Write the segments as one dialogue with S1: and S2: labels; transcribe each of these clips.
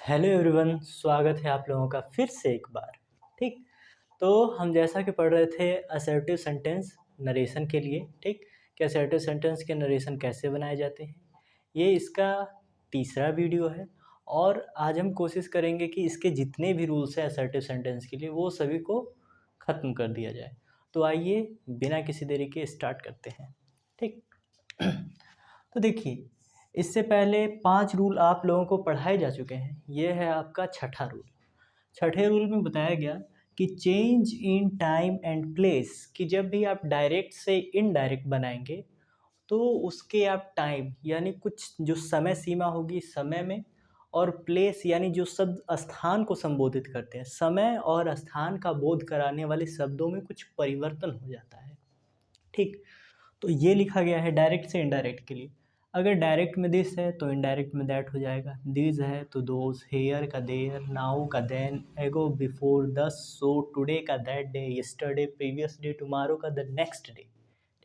S1: Hello everyone, स्वागत है आप लोगों का फिर से एक बार। ठीक। तो हम जैसा कि पढ़ रहे थे असर्टिव सेंटेंस नरेशन के लिए। ठीक। कि असर्टिव सेंटेंस के नरेशन कैसे बनाए जाते हैं, ये इसका तीसरा वीडियो है। और आज हम कोशिश करेंगे कि इसके जितने भी रूल्स हैं असर्टिव सेंटेंस के लिए वो सभी को ख़त्म कर दिया जाए। तो आइए बिना किसी देरी के स्टार्ट करते हैं। ठीक। तो देखिए, इससे पहले 5 रूल आप लोगों को पढ़ाए जा चुके हैं। ये है आपका छठा रूल। छठे रूल में बताया गया कि change in time and place, कि जब भी आप डायरेक्ट से इनडायरेक्ट बनाएंगे तो उसके आप टाइम यानी कुछ जो समय सीमा होगी समय में, और प्लेस यानी जो शब्द स्थान को संबोधित करते हैं, समय और स्थान का बोध कराने वाले शब्दों में कुछ परिवर्तन हो जाता है। ठीक। तो ये लिखा गया है डायरेक्ट से इनडायरेक्ट के लिए। अगर डायरेक्ट में दिस है तो इनडायरेक्ट में दैट हो जाएगा। दिस है तो दोस, हेयर का देयर, नाउ का देन, एगो बिफोर, दस, सो, टुडे का that day, yesterday previous day, tomorrow का द नेक्स्ट डे।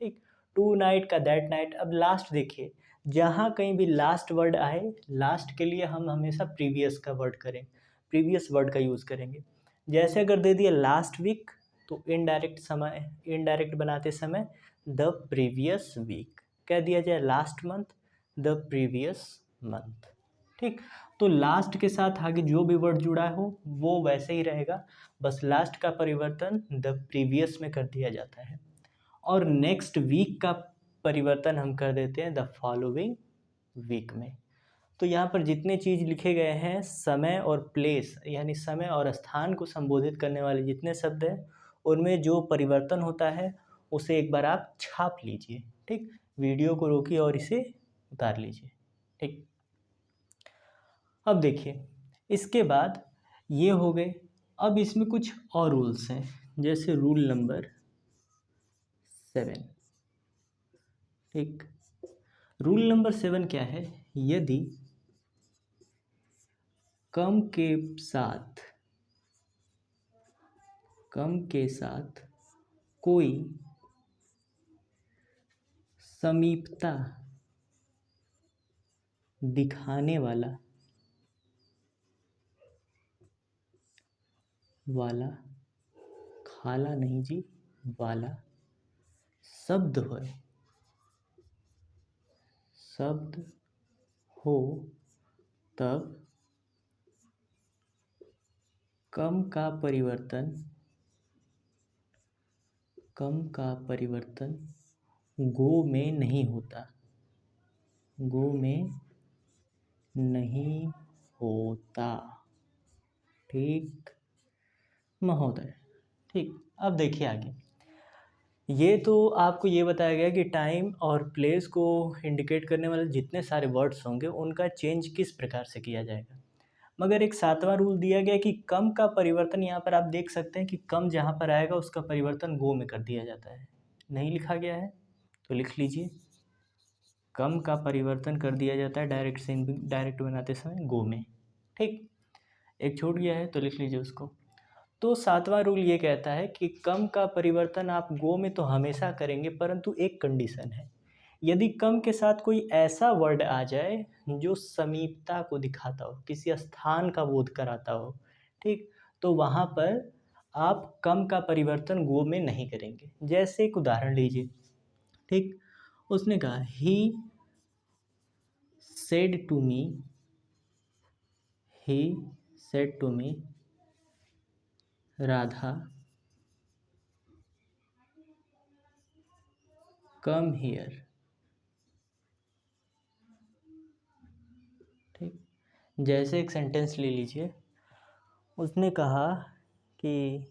S1: ठीक। टू नाइट का दैट नाइट। अब लास्ट देखिए, जहाँ कहीं भी लास्ट वर्ड आए, लास्ट के लिए हम हमेशा प्रीवियस का वर्ड करें, प्रीवियस वर्ड का यूज़ करेंगे। जैसे अगर दे दिया लास्ट वीक तो इनडायरेक्ट समय, इनडायरेक्ट बनाते समय द प्रीवियस वीक कह दिया जाए। Last month, the previous month. ठीक। तो लास्ट के साथ आगे जो भी वर्ड जुड़ा हो वो वैसे ही रहेगा, बस लास्ट का परिवर्तन द प्रीवियस में कर दिया जाता है। और नेक्स्ट वीक का परिवर्तन हम कर देते हैं द फॉलोइंग वीक में। तो यहाँ पर जितने चीज़ लिखे गए हैं, समय और प्लेस यानी समय और स्थान को संबोधित करने वाले जितने शब्द हैं, उनमें जो परिवर्तन होता है उसे एक बार आप छाप लीजिए। ठीक। वीडियो को रोकिए और इसे उतार लीजिए। ठीक। अब देखिए, इसके बाद ये हो गए। अब इसमें कुछ और रूल्स हैं, जैसे रूल नंबर 7। ठीक। रूल नंबर 7 क्या है? यदि कम के साथ कोई समीपता दिखाने वाला खाला नहीं जी, वाला शब्द हो तब कम का परिवर्तन गो में नहीं होता, गो में नहीं होता। ठीक महोदय। ठीक। अब देखिए आगे, ये तो आपको ये बताया गया कि टाइम और प्लेस को इंडिकेट करने वाले जितने सारे वर्ड्स होंगे उनका चेंज किस प्रकार से किया जाएगा। मगर एक 7वां रूल दिया गया कि कम का परिवर्तन, यहाँ पर आप देख सकते हैं कि कम जहाँ पर आएगा उसका परिवर्तन गो में कर दिया जाता है। नहीं लिखा गया है तो लिख लीजिए, कम का परिवर्तन कर दिया जाता है डायरेक्ट से डायरेक्ट बनाते समय गो में। ठीक। एक छूट गया है तो लिख लीजिए उसको। तो 7वां रूल ये कहता है कि कम का परिवर्तन आप गो में तो हमेशा करेंगे, परंतु एक कंडीशन है। यदि कम के साथ कोई ऐसा वर्ड आ जाए जो समीपता को दिखाता हो, किसी स्थान का बोध कराता हो, ठीक, तो वहाँ पर आप कम का परिवर्तन गो में नहीं करेंगे। जैसे एक उदाहरण लीजिए। ठीक। उसने कहा he said to me, he said to me Radha come here. ठीक। जैसे एक सेंटेंस ले लीजिए, उसने कहा कि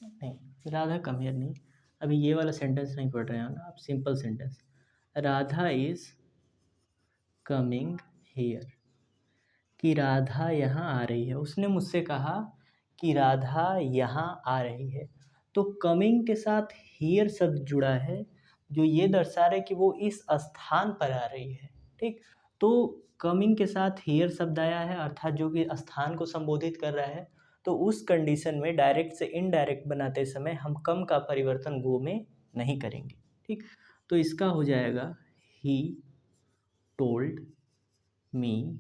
S1: नहीं, राधा कम हियर नहीं, अभी ये वाला सेंटेंस नहीं पढ़ रहे हैं ना आप, simple sentence, Radha is coming here, कि राधा यहाँ आ रही है। उसने मुझसे कहा कि राधा यहाँ आ रही है। तो कमिंग के साथ हियर शब्द जुड़ा है जो ये दर्शा रहा है कि वो इस स्थान पर आ रही है। ठीक। तो कमिंग के साथ हियर शब्द आया है, अर्थात जो कि स्थान को संबोधित कर रहा है। तो उस कंडीशन में डायरेक्ट से इनडायरेक्ट बनाते समय हम कम का परिवर्तन गो में नहीं करेंगे। ठीक। तो इसका हो जाएगा he told me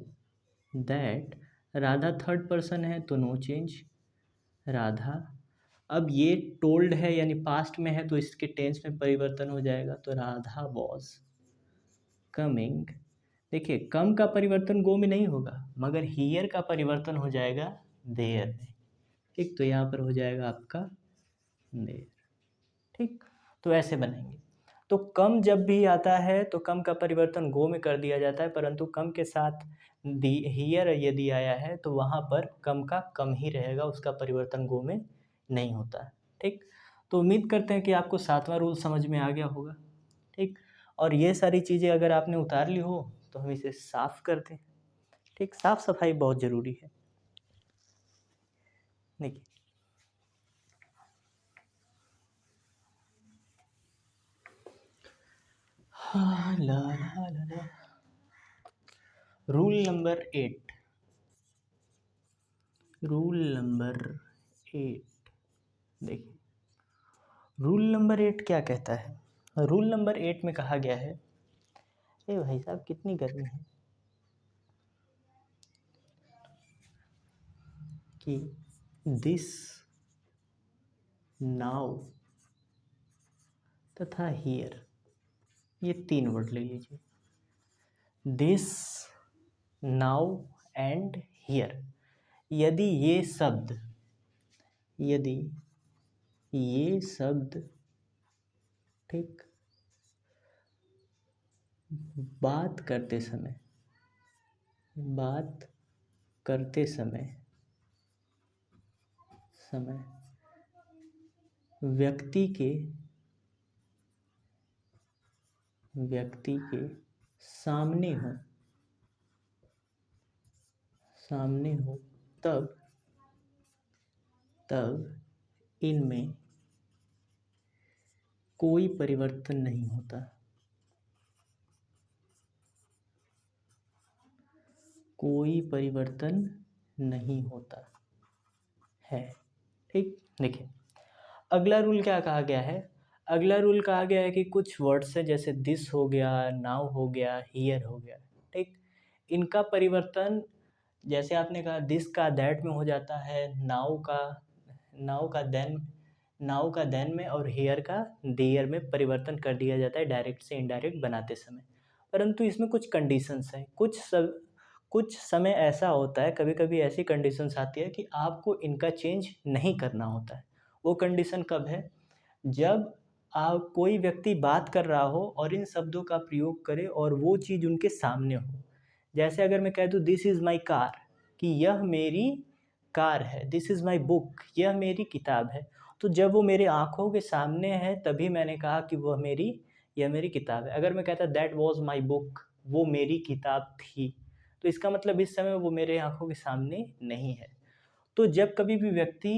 S1: that Radha third person है तो नो चेंज, राधा। अब ये टोल्ड है यानी पास्ट में है तो इसके टेंस में परिवर्तन हो जाएगा, तो राधा वॉज कमिंग। देखिए कम का परिवर्तन गो में नहीं होगा, मगर हियर का परिवर्तन हो जाएगा देयर में। ठीक, तो यहाँ पर हो जाएगा आपका देयर। ठीक, तो ऐसे बनेंगे। तो कम जब भी आता है तो कम का परिवर्तन गो में कर दिया जाता है, परंतु कम के साथ दी हियर यदि आया है तो वहाँ पर कम का कम ही रहेगा, उसका परिवर्तन गो में नहीं होता है। ठीक, तो उम्मीद करते हैं कि आपको 7वां रूल समझ में आ गया होगा। ठीक, और ये सारी चीज़ें अगर आपने उतार ली हो तो हम इसे साफ कर दें। ठीक, साफ सफाई बहुत ज़रूरी है। देखिए हाँ ला ला ला ला। रूल नंबर 8, रूल नंबर 8 देखिए, रूल नंबर 8 क्या कहता है। रूल नंबर 8 में कहा गया है, ए भाई साहब कितनी गर्मी है, कि दिस, नाउ तथा हियर, ये 3 वर्ड ले लीजिए। This, now and here. यदि ये शब्द, यदि ये शब्द ठीक बात करते समय, बात करते समय समय व्यक्ति के सामने हो, सामने हो, तब इनमें कोई परिवर्तन नहीं होता, कोई परिवर्तन नहीं होता है। ठीक, देखिए अगला रूल क्या कहा गया है। अगला रूल कहा गया है कि कुछ वर्ड्स है जैसे दिस हो गया, नाउ हो गया, हियर हो गया। ठीक, इनका परिवर्तन जैसे आपने कहा दिस का दैट में हो जाता है, नाउ का देन में, और हेयर का देयर में परिवर्तन कर दिया जाता है डायरेक्ट से इनडायरेक्ट बनाते समय। परंतु इसमें कुछ कंडीशंस हैं, कुछ समय ऐसा होता है, कभी कभी ऐसी कंडीशंस आती है कि आपको इनका चेंज नहीं करना होता है। वो कंडीशन कब है, जब आप कोई व्यक्ति बात कर रहा हो और इन शब्दों का प्रयोग करे और वो चीज़ उनके सामने हो। जैसे अगर मैं कह दूँ दिस इज़ माई कार, कि यह मेरी कार है, दिस इज़ माई बुक, यह मेरी किताब है, तो जब वो मेरे आँखों के सामने है तभी मैंने कहा कि यह मेरी किताब है। अगर मैं कहता दैट वॉज माई बुक, वो मेरी किताब थी, तो इसका मतलब इस समय वो मेरे आँखों के सामने नहीं है। तो जब कभी भी व्यक्ति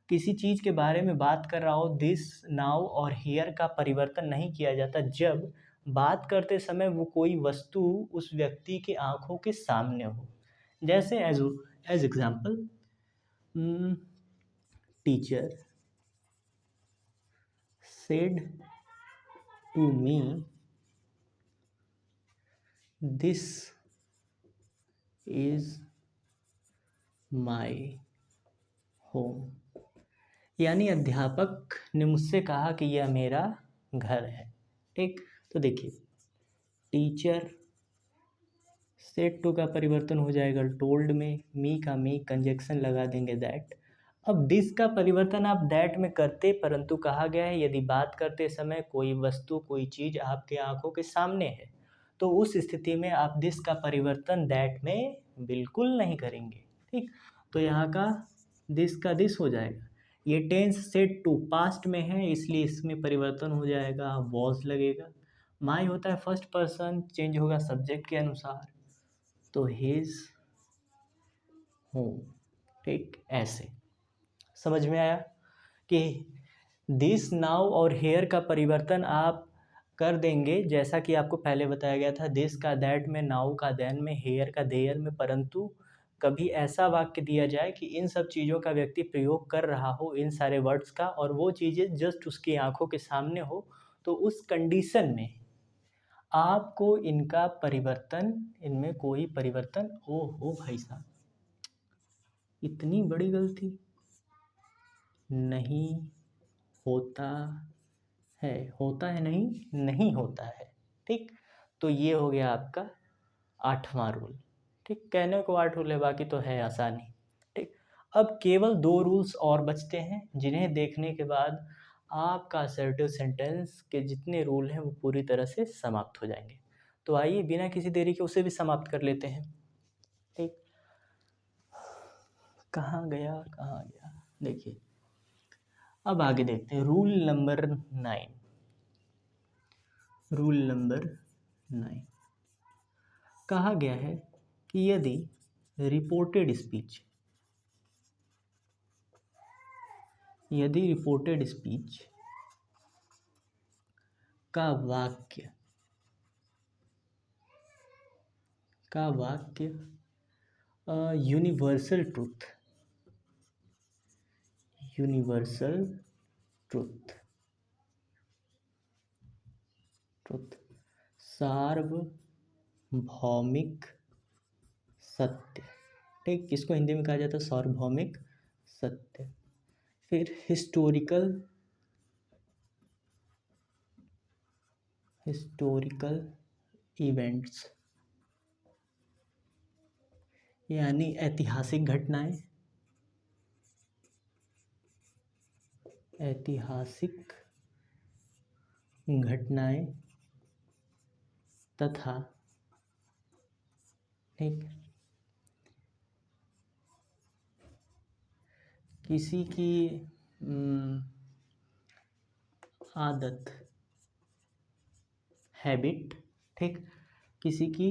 S1: किसी चीज़ के बारे में बात कर रहा हो, दिस, नाउ और हियर का परिवर्तन नहीं किया जाता जब बात करते समय वो कोई वस्तु उस व्यक्ति के आँखों के सामने हो। जैसे as example, teacher said to me this is my home, यानी अध्यापक ने मुझसे कहा कि यह मेरा घर है। ठीक, तो देखिए टीचर सेड टू का परिवर्तन हो जाएगा टोल्ड में, मी का मी कंजक्शन लगा देंगे दैट। अब दिस का परिवर्तन आप दैट में करते, परंतु कहा गया है यदि बात करते समय कोई वस्तु कोई चीज़ आपके आंखों के सामने है तो उस स्थिति में आप दिस का परिवर्तन दैट में बिल्कुल नहीं करेंगे। ठीक, तो यहाँ का दिस हो जाएगा। ये टेंस सेड टू पास्ट में है इसलिए इसमें परिवर्तन हो जाएगा, वॉज लगेगा। माई होता है फर्स्ट पर्सन, चेंज होगा सब्जेक्ट के अनुसार, तो हिज होम। ठीक, ऐसे समझ में आया कि दिस, नाउ और हेयर का परिवर्तन आप कर देंगे जैसा कि आपको पहले बताया गया था, दिस का दैट में, नाउ का देन में, हेयर का देयर में। परंतु कभी ऐसा वाक्य दिया जाए कि इन सब चीज़ों का व्यक्ति प्रयोग कर रहा हो, इन सारे वर्ड्स का, और वो चीज़ें जस्ट उसकी आंखों के सामने हो, तो उस कंडीशन में आपको इनका परिवर्तन, इनमें कोई परिवर्तन, ओहो भाई साहब इतनी बड़ी गलती, नहीं होता है, होता है नहीं, नहीं होता है। ठीक, तो ये हो गया आपका 8वां रूल। ठीक, कहने को 8 रूल है, बाकी तो है आसानी। ठीक, अब केवल 2 रूल्स और बचते हैं जिन्हें देखने के बाद आपका असर्टिव सेंटेंस के जितने रूल हैं वो पूरी तरह से समाप्त हो जाएंगे। तो आइए बिना किसी देरी के उसे भी समाप्त कर लेते हैं। ठीक, कहाँ गया, देखिए अब आगे देखते हैं रूल नंबर 9। रूल नंबर 9 कहा गया है कि यदि रिपोर्टेड स्पीच, यदि रिपोर्टेड स्पीच का वाक्य, यूनिवर्सल ट्रुथ, यूनिवर्सल ट्रुथ, सार्वभौमिक सत्य। ठीक, किसको हिंदी में कहा जाता है, सार्वभौमिक सत्य। फिर हिस्टोरिकल इवेंट्स, यानी ऐतिहासिक घटनाएं, ऐतिहासिक घटनाएं तथा ठीक किसी की आदत, हैबिट, ठीक, किसी की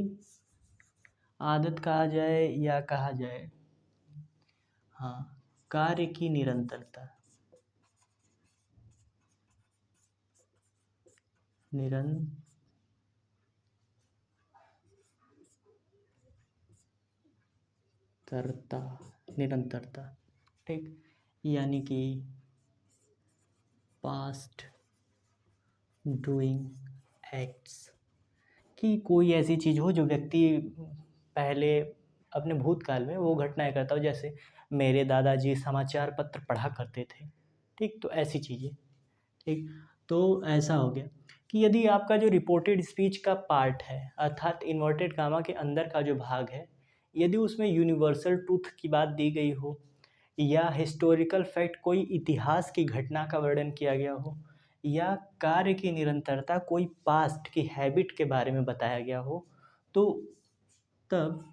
S1: आदत कहा जाए या कहा जाए हाँ कार्य की निरंतरता, निरंतरता, ठीक, यानी कि पास्ट डूइंग एक्ट्स, कि कोई ऐसी चीज़ हो जो व्यक्ति पहले अपने भूतकाल में वो घटनाएं करता हो, जैसे मेरे दादाजी समाचार पत्र पढ़ा करते थे। ठीक, तो ऐसी चीज़ें। ठीक, तो ऐसा हो गया कि यदि आपका जो रिपोर्टेड स्पीच का पार्ट है, अर्थात इन्वर्टेड कामा के अंदर का जो भाग है, यदि उसमें यूनिवर्सल ट्रूथ की बात दी गई हो या हिस्टोरिकल फैक्ट कोई इतिहास की घटना का वर्णन किया गया हो या कार्य की निरंतरता कोई पास्ट की हैबिट के बारे में बताया गया हो, तो तब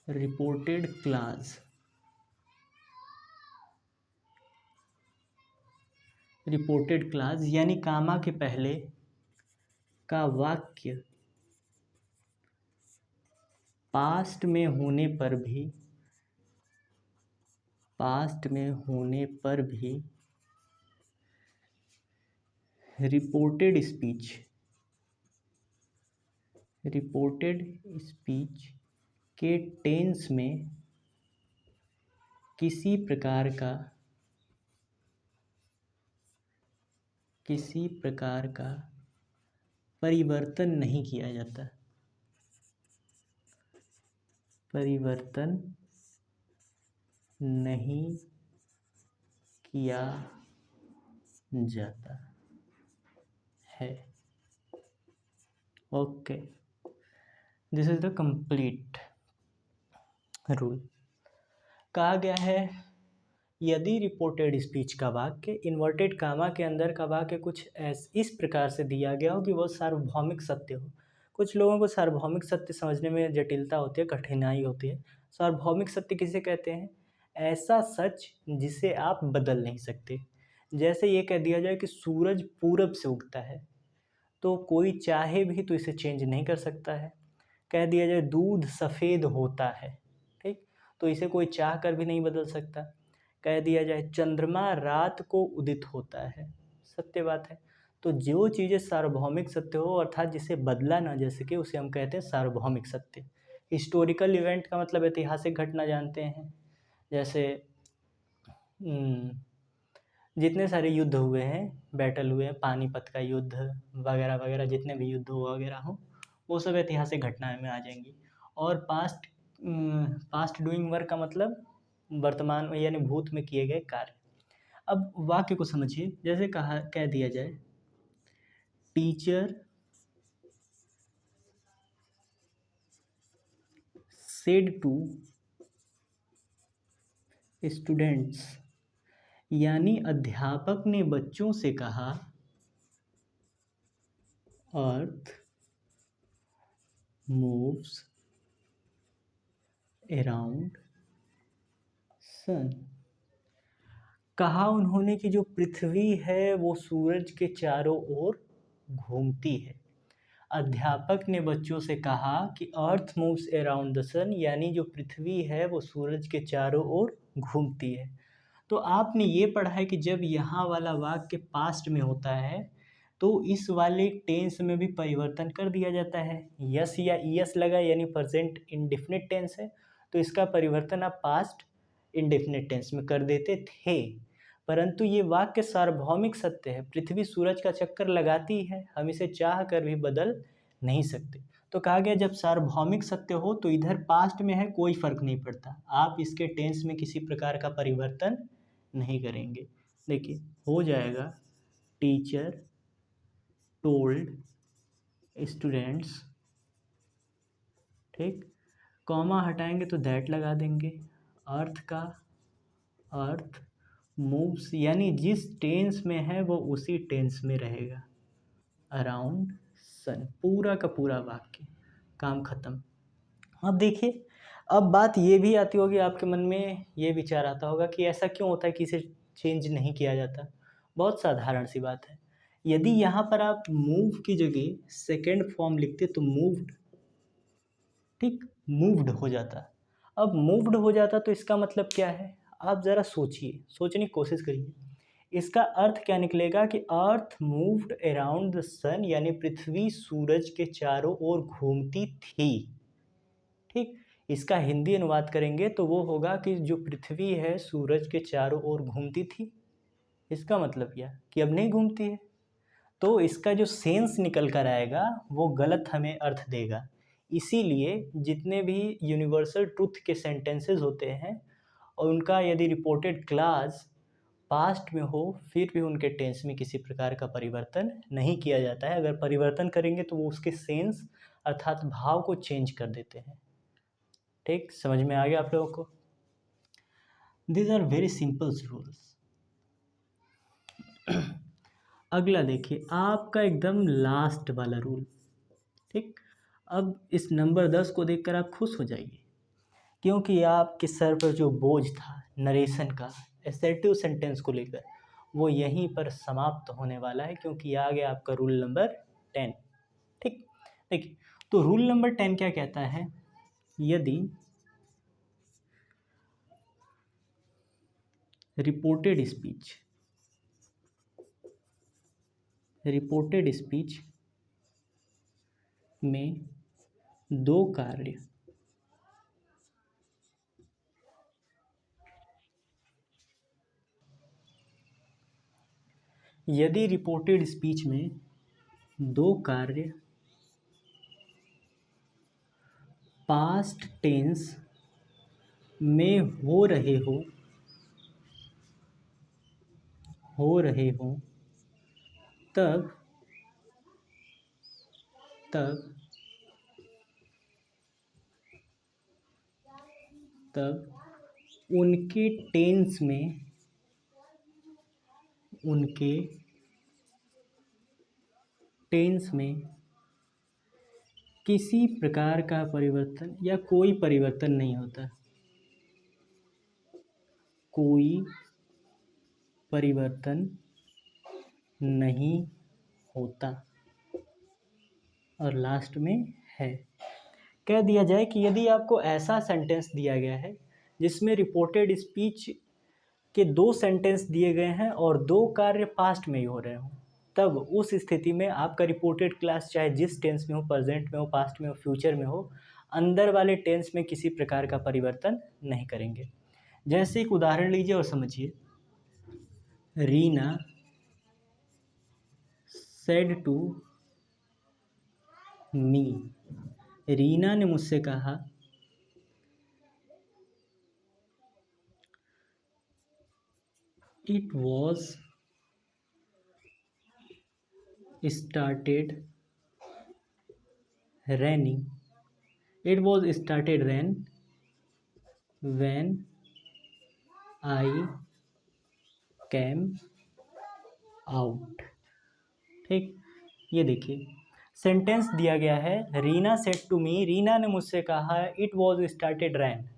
S1: रिपोर्टेड क्लास यानी कामा के पहले का वाक्य पास्ट में होने पर भी रिपोर्टेड स्पीच के टेंस में किसी प्रकार का परिवर्तन नहीं किया जाता, परिवर्तन नहीं किया जाता है। Okay, this is the complete rule. कहा गया है यदि रिपोर्टेड स्पीच का वाक्य इन्वर्टेड कामा के अंदर का वाक्य कुछ इस प्रकार से दिया गया हो कि वह सार्वभौमिक सत्य हो। कुछ लोगों को सार्वभौमिक सत्य समझने में जटिलता होती है, कठिनाई होती है। सार्वभौमिक सत्य किसे कहते हैं, ऐसा सच जिसे आप बदल नहीं सकते। जैसे ये कह दिया जाए कि सूरज पूरब से उगता है, तो कोई चाहे भी तो इसे चेंज नहीं कर सकता है। कह दिया जाए दूध सफ़ेद होता है, ठीक, तो इसे कोई चाह कर भी नहीं बदल सकता। कह दिया जाए चंद्रमा रात को उदित होता है, सत्य बात है। तो जो चीज़ें सार्वभौमिक सत्य हो अर्थात जिसे बदला ना जा सके उसे हम कहते हैं सार्वभौमिक सत्य। हिस्टोरिकल इवेंट का मतलब ऐतिहासिक घटना जानते हैं, जैसे जितने सारे युद्ध हुए हैं, बैटल हुए हैं, पानीपत का युद्ध वगैरह वगैरह, जितने भी युद्ध वगैरह हों, वो सब ऐतिहासिक घटनाएं में आ जाएंगी। और पास्ट डूइंग वर्क का मतलब वर्तमान में यानी भूत में किए गए कार्य। अब वाक्य को समझिए, जैसे कह दिया जाए, टीचर सेड टू स्टूडेंट्स, यानी अध्यापक ने बच्चों से कहा अर्थ मूव्स अराउंड सन। कहा उन्होंने कि जो पृथ्वी है वो सूरज के चारों ओर घूमती है। अध्यापक ने बच्चों से कहा कि अर्थ मूव्स अराउंड द सन, यानी जो पृथ्वी है वो सूरज के चारों ओर घूमती है। तो आपने ये पढ़ा है कि जब यहाँ वाला वाक्य पास्ट में होता है तो इस वाले टेंस में भी परिवर्तन कर दिया जाता है। यस या ईएस लगा यानी प्रेजेंट इंडेफिनिट टेंस है, तो इसका परिवर्तन आप पास्ट इंडेफिनिट टेंस में कर देते थे। परंतु ये वाक्य सार्वभौमिक सत्य है, पृथ्वी सूरज का चक्कर लगाती है, हम इसे चाह कर भी बदल नहीं सकते। तो कहा गया जब सार्वभौमिक सत्य हो तो इधर पास्ट में है कोई फर्क नहीं पड़ता, आप इसके टेंस में किसी प्रकार का परिवर्तन नहीं करेंगे। देखिए हो जाएगा टीचर टोल्ड स्टूडेंट्स, ठीक, कॉमा हटाएंगे तो दैट लगा देंगे, अर्थ का अर्थ मूव्स यानी जिस टेंस में है वो उसी टेंस में रहेगा, अराउंड सन, पूरा का पूरा वाक्य, काम खत्म। अब देखिए, अब बात ये भी आती होगी आपके मन में, ये विचार आता होगा कि ऐसा क्यों होता है कि इसे चेंज नहीं किया जाता। बहुत साधारण सी बात है, यदि यहाँ पर आप मूव की जगह सेकेंड फॉर्म लिखते तो मूव्ड, ठीक, मूव्ड हो जाता। अब मूव्ड हो जाता तो इसका मतलब क्या है, आप ज़रा सोचिए, सोचने की कोशिश करिए। इसका अर्थ क्या निकलेगा कि अर्थ मूव्ड अराउंड द सन, यानी पृथ्वी सूरज के चारों ओर घूमती थी, ठीक। इसका हिंदी अनुवाद करेंगे तो वो होगा कि जो पृथ्वी है सूरज के चारों ओर घूमती थी। इसका मतलब क्या कि अब नहीं घूमती है, तो इसका जो सेंस निकल कर आएगा वो गलत हमें अर्थ देगा। इसीलिए जितने भी यूनिवर्सल ट्रुथ के सेंटेंसेस होते हैं और उनका यदि रिपोर्टेड क्लास पास्ट में हो फिर भी उनके टेंस में किसी प्रकार का परिवर्तन नहीं किया जाता है। अगर परिवर्तन करेंगे तो वो उसके सेंस अर्थात भाव को चेंज कर देते हैं। ठीक, समझ में आ गया आप लोगों को? These are very simple rules. अगला देखिए, आपका एकदम लास्ट वाला रूल, ठीक। अब इस नंबर 10 को देखकर आप खुश हो जाइए, क्योंकि आपके सर पर जो बोझ था नरेशन का एसर्टिव सेंटेंस को लेकर वो यहीं पर समाप्त होने वाला है, क्योंकि आ गया आपका रूल नंबर 10, ठीक। देखिए, तो रूल नंबर 10 क्या कहता है, यदि रिपोर्टेड स्पीच में दो कार्य यदि रिपोर्टेड स्पीच में दो कार्य पास्ट टेंस में हो रहे हो तब उनके टेंस में किसी प्रकार का परिवर्तन या कोई परिवर्तन नहीं होता, कोई परिवर्तन नहीं होता। और लास्ट में है, कह दिया जाए कि यदि आपको ऐसा सेंटेंस दिया गया है जिसमें रिपोर्टेड स्पीच के दो सेंटेंस दिए गए हैं और दो कार्य पास्ट में ही हो रहे हों, तब उस स्थिति में आपका रिपोर्टेड क्लास चाहे जिस टेंस में हो, प्रेजेंट में हो, पास्ट में हो, फ्यूचर में हो, अंदर वाले टेंस में किसी प्रकार का परिवर्तन नहीं करेंगे। जैसे एक उदाहरण लीजिए और समझिए, Reena said to me, Reena ने मुझसे कहा it was started raining, it was started rain when I came out। ठीक, ये देखिए सेंटेंस दिया गया है, Reena said to me, Reena ने मुझसे कहा इट वॉज स्टार्टेड रैन,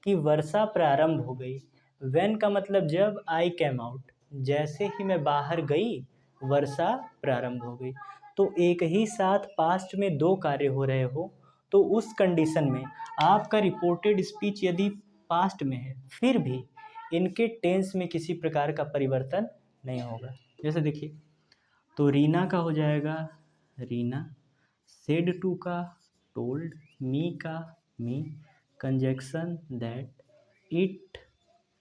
S1: कि वर्षा प्रारंभ हो गई। व्हेन का मतलब जब, आई कैम आउट, जैसे ही मैं बाहर गई वर्षा प्रारंभ हो गई। तो एक ही साथ पास्ट में दो कार्य हो रहे हो तो उस कंडीशन में आपका रिपोर्टेड स्पीच यदि पास्ट में है फिर भी इनके टेंस में किसी प्रकार का परिवर्तन नहीं होगा। जैसे देखिए, तो रीना का हो जाएगा रीना, सेड टू का टोल्ड, मी का me, conjunction that, it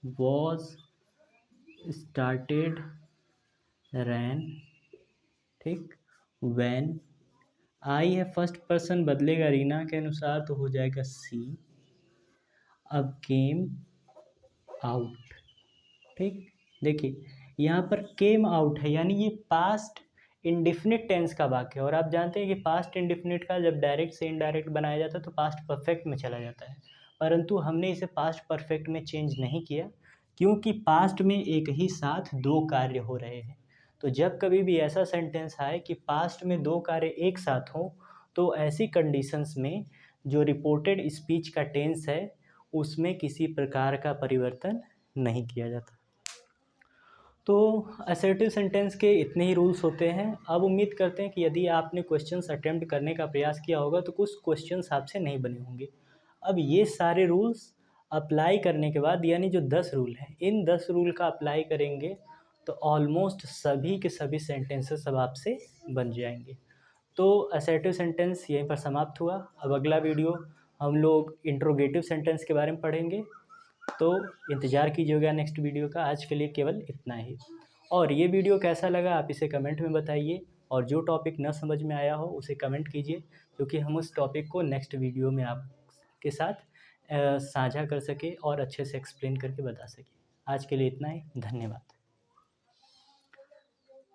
S1: was started rain, ठीक, व्हेन, आई है फर्स्ट पर्सन बदलेगा रीना के अनुसार तो हो जाएगा सी, अब केम आउट। ठीक, देखिए यहाँ पर केम आउट है यानी ये पास्ट इंडिफिनिट टेंस का वाक्य है और आप जानते हैं कि पास्ट इंडिफिनिट का जब डायरेक्ट से इनडायरेक्ट बनाया जाता है तो पास्ट परफेक्ट में चला जाता है, परंतु हमने इसे पास्ट परफेक्ट में चेंज नहीं किया क्योंकि पास्ट में एक ही साथ दो कार्य हो रहे हैं। तो जब कभी भी ऐसा सेंटेंस आए कि पास्ट में दो कार्य एक साथ हों तो ऐसी कंडीशंस में जो रिपोर्टेड स्पीच का टेंस है उसमें किसी प्रकार का परिवर्तन नहीं किया जाता। तो असर्टिव सेंटेंस के इतने ही रूल्स होते हैं। अब उम्मीद करते हैं कि यदि आपने क्वेश्चंस अटेम्प्ट करने का प्रयास किया होगा तो कुछ क्वेश्चंस आपसे नहीं बने होंगे। अब ये सारे रूल्स अप्लाई करने के बाद यानी जो 10 रूल हैं इन 10 रूल का अप्लाई करेंगे तो ऑलमोस्ट सभी के सभी सेंटेंसेस अब आपसे बन जाएंगे। तो असर्टिव सेंटेंस यहीं पर समाप्त हुआ। अब अगला वीडियो हम लोग इंट्रोगेटिव सेंटेंस के बारे में पढ़ेंगे, तो इंतज़ार कीजिएगा नेक्स्ट वीडियो का। आज के लिए केवल इतना ही। और ये वीडियो कैसा लगा आप इसे कमेंट में बताइए और जो टॉपिक न समझ में आया हो उसे कमेंट कीजिए क्योंकि हम उस टॉपिक को नेक्स्ट वीडियो में आपके साथ साझा कर सकें और अच्छे से एक्सप्लेन करके बता सकें। आज के लिए इतना ही, धन्यवाद।